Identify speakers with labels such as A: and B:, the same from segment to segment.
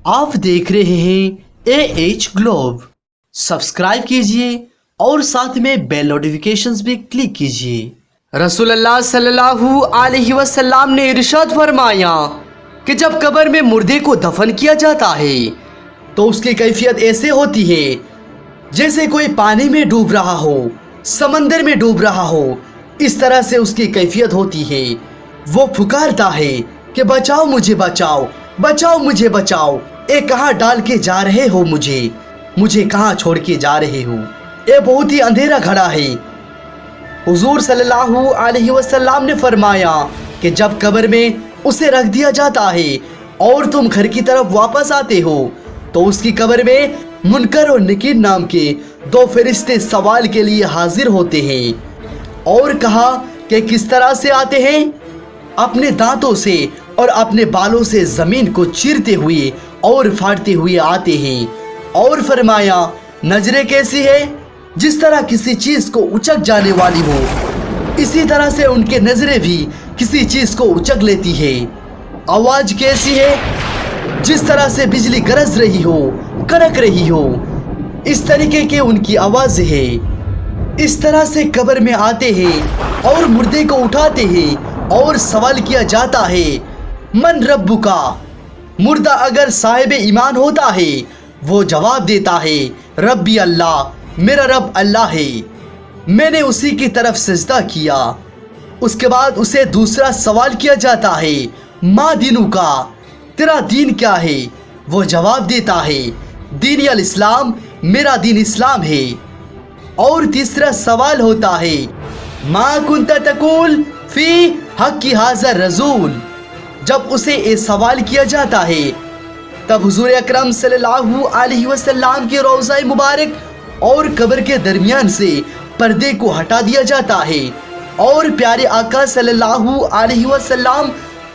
A: आप देख रहे हैं AH ग्लोब। सब्सक्राइब कीजिए और साथ में बेल नोटिफिकेशंस भी क्लिक कीजिए। रसूलुल्लाह सल्लल्लाहु अलैहि वसल्लम ने इरशाद फरमाया कि जब कब्र में मुर्दे को दफन किया जाता है तो उसकी कैफियत ऐसे होती है जैसे कोई पानी में डूब रहा हो, समंदर में डूब रहा हो। इस तरह से उसकी कैफियत होती है। वो पुकारता है कि बचाओ मुझे, बचाओ, बचाओ मुझे, बचाओ। ए कहाँ डाल के जा रहे हो मुझे कहाँ छोड़ के जा रहे हो? ये बहुत ही अंधेरा खड़ा है। हुजूर सल्लल्लाहु अलैहि वसल्लम ने फरमाया कि जब कब्र में उसे रख दिया जाता है और तुम घर की तरफ वापस आते हो तो उसकी कब्र में मुनकर और नकीर नाम के दो फरिश्ते सवाल के लिए हाजिर होते हैं। और कहा कि किस तरह से आते हैं? अपने दांतों से और अपने बालों से जमीन को चीरते हुए और फाड़ते हुए आते हैं। और फरमाया नजरें कैसी है? जिस तरह किसी चीज को उचक जाने वाली हो, इसी तरह से उनके नजरें भी किसी चीज को उचक लेती है। आवाज कैसी है? जिस तरह से बिजली गरज रही हो, कड़क रही हो, इस तरीके के उनकी आवाज है। इस तरह से कब्र में आते हैं और मुर्दे को उठाते हैं और सवाल किया जाता है मन रब्बुका। मुर्दा अगर साहिब ईमान होता है वो जवाब देता है रब्बी अल्लाह, मेरा रब अल्लाह है, मैंने उसी की तरफ सजदा किया। उसके बाद उसे दूसरा सवाल किया जाता है माँ दीनू का, तेरा दीन क्या है? वो जवाब देता है दीन अल इस्लाम, मेरा दीन इस्लाम है। और तीसरा सवाल होता है माँ कुंता तकुल फी हक की हाजर रसूल। जब उसे ये सवाल किया जाता है तब हुजूर अकरम सल्लल्लाहु अलैहि वसल्लम के रोज़ा मुबारक और कब्र के दरमियान से पर्दे को हटा दिया जाता है और प्यारे आका सल्लल्लाहु अलैहि वसल्लम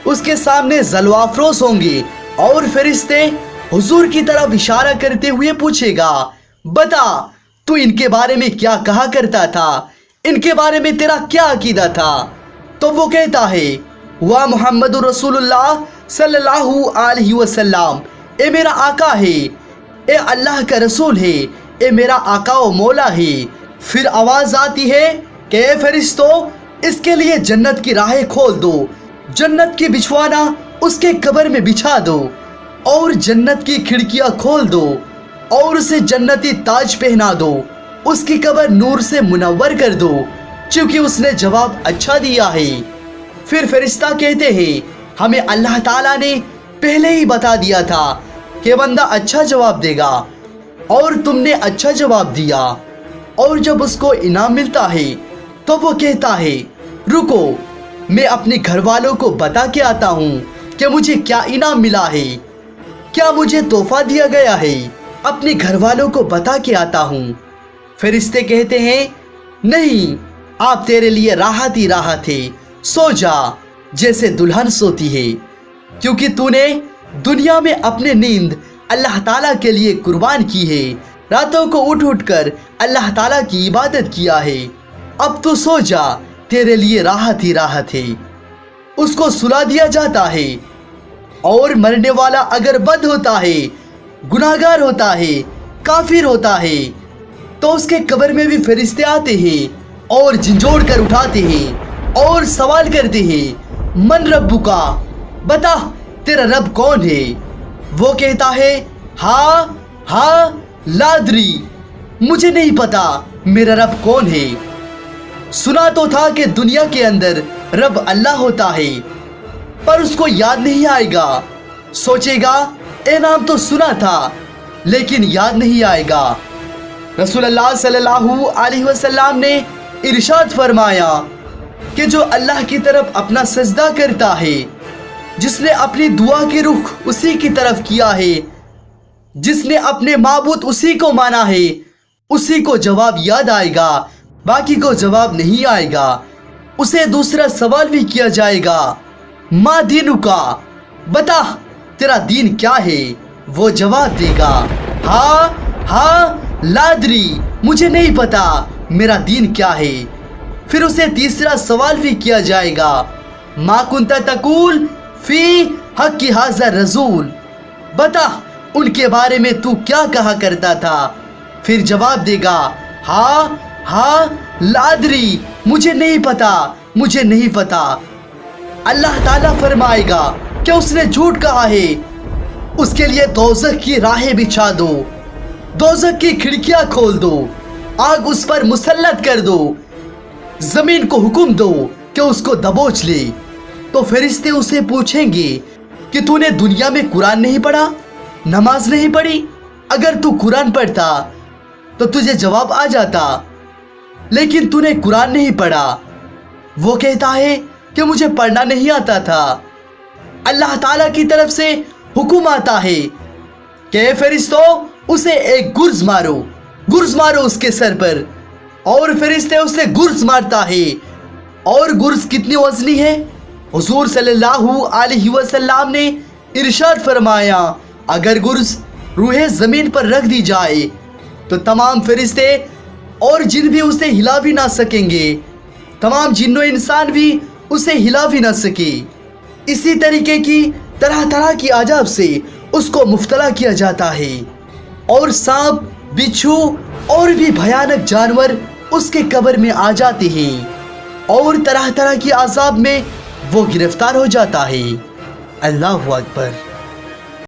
A: उसके सामने जलवा अफरोज होंगे। और फरिश्ते हुजूर की तरफ इशारा करते हुए पूछेगा बता तू इनके बारे में क्या कहा करता था, इनके बारे में तेरा क्या अकीदा था? तो वो कहता है हुआ मोहम्मद रसूलुल्लाह सल्लल्लाहु अलैहि वसल्लम, ए मेरा आका है, ए अल्लाह का रसूल है, ए मेरा आका व मौला है। फिर आवाज आती है कि फरिश्तों इसके लिए जन्नत की राहें खोल दो, जन्नत की बिछवाना उसके कब्र में बिछा दो और जन्नत की खिड़कियां खोल दो और उसे जन्नती ताज पहना दो, उसकी कब्र नूर से मुनव्वर कर दो क्योंकि उसने जवाब अच्छा दिया है। फिर फरिश्ता कहते हैं हमें अल्लाह ताला ने पहले ही बता दिया था कि बंदा अच्छा जवाब देगा और तुमने अच्छा जवाब दिया। और जब उसको इनाम मिलता है तो वो कहता है रुको, मैं अपने घर वालों को बता के आता हूँ कि मुझे क्या इनाम मिला है, क्या मुझे तोहफा दिया गया है, अपने घर वालों को बता के आता हूँ। फरिश्ते कहते हैं नहीं, आप तेरे लिए राहत ही राहत है, सो जा जैसे दुल्हन सोती है, क्योंकि तूने दुनिया में अपने नींद अल्लाह ताला के लिए कुर्बान की है, रातों को उठ उठ कर अल्लाह ताला की इबादत किया है। अब तो सो जा, तेरे लिए राहत ही राहत है। उसको सुला दिया जाता है। और मरने वाला अगर बद होता है, गुनाहगार होता है, काफिर होता है, तो उसके कब्र में भी फरिश्ते आते हैं और झंझोड़ कर उठाते हैं और सवाल करते हैं मन रब्बुका, बता तेरा रब कौन है? वो कहता है हाँ लादरी, मुझे नहीं पता मेरा रब कौन है। सुना तो था कि दुनिया के अंदर रब अल्लाह होता है, पर उसको याद नहीं आएगा। सोचेगा ए नाम तो सुना था लेकिन याद नहीं आएगा। रसूलुल्लाह सल्लल्लाहु अलैहि वसल्लम ने इरशाद फरमाया कि जो अल्लाह की तरफ अपना सजदा करता है, जिसने अपनी दुआ की रुख उसी की तरफ किया है, जिसने अपने माबूद उसी को माना है, उसी को जवाब याद आएगा, बाकी को जवाब नहीं आएगा। उसे दूसरा सवाल भी किया जाएगा माँ दीनू का, बता तेरा दीन क्या है? वो जवाब देगा हाँ लादरी, मुझे नहीं पता मेरा दीन क्या है। फिर उसे तीसरा सवाल भी किया जाएगा माँ कुंता तकुल फी हक की हाजर रसूल, बता ان کے بارے میں تو کیا کہا کرتا تھا؟ پھر جواب دے گا ہاں ہاں لا ادری، مجھے نہیں پتا، مجھے نہیں پتا۔ اللہ تعالیٰ فرمائے گا کہ اس نے جھوٹ کہا ہے، اس کے لیے دوزخ کی راہیں بچھا دو، دوزخ کی کھڑکیاں کھول دو، آگ اس پر مسلط کر دو، زمین کو حکم دو کہ اس کو دبوچ لے۔ تو فرشتے اسے پوچھیں گے کہ تو نے دنیا میں قرآن نہیں پڑھا، نماز نہیں پڑھی؟ اگر تو قرآن پڑھتا تو تجھے جواب آ جاتا، لیکن تو نے قرآن نہیں پڑھا۔ وہ کہتا ہے کہ مجھے پڑھنا نہیں آتا تھا۔ اللہ تعالیٰ کی طرف سے حکم آتا ہے کہ اے فرشتوں اسے ایک گرز مارو، گرز مارو اس کے سر پر، اور فرشتے اسے گرز مارتا ہے۔ اور گرز کتنی وزنی ہے؟ حضور صلی اللہ علیہ وسلم نے ارشاد فرمایا اگر گرز روح زمین پر رکھ دی جائے تو تمام فرشتے اور جن بھی اسے ہلا بھی نہ سکیں گے، تمام جن و انسان بھی اسے ہلا بھی نہ سکے۔ اسی طریقے کی طرح طرح کی عذاب سے اس کو مبتلا کیا جاتا ہے، اور سانپ، بچھو اور بھی بھیانک جانور اس کے قبر میں آ جاتے ہیں، اور طرح طرح کی عذاب میں وہ گرفتار ہو جاتا ہے۔ اللہ اکبر۔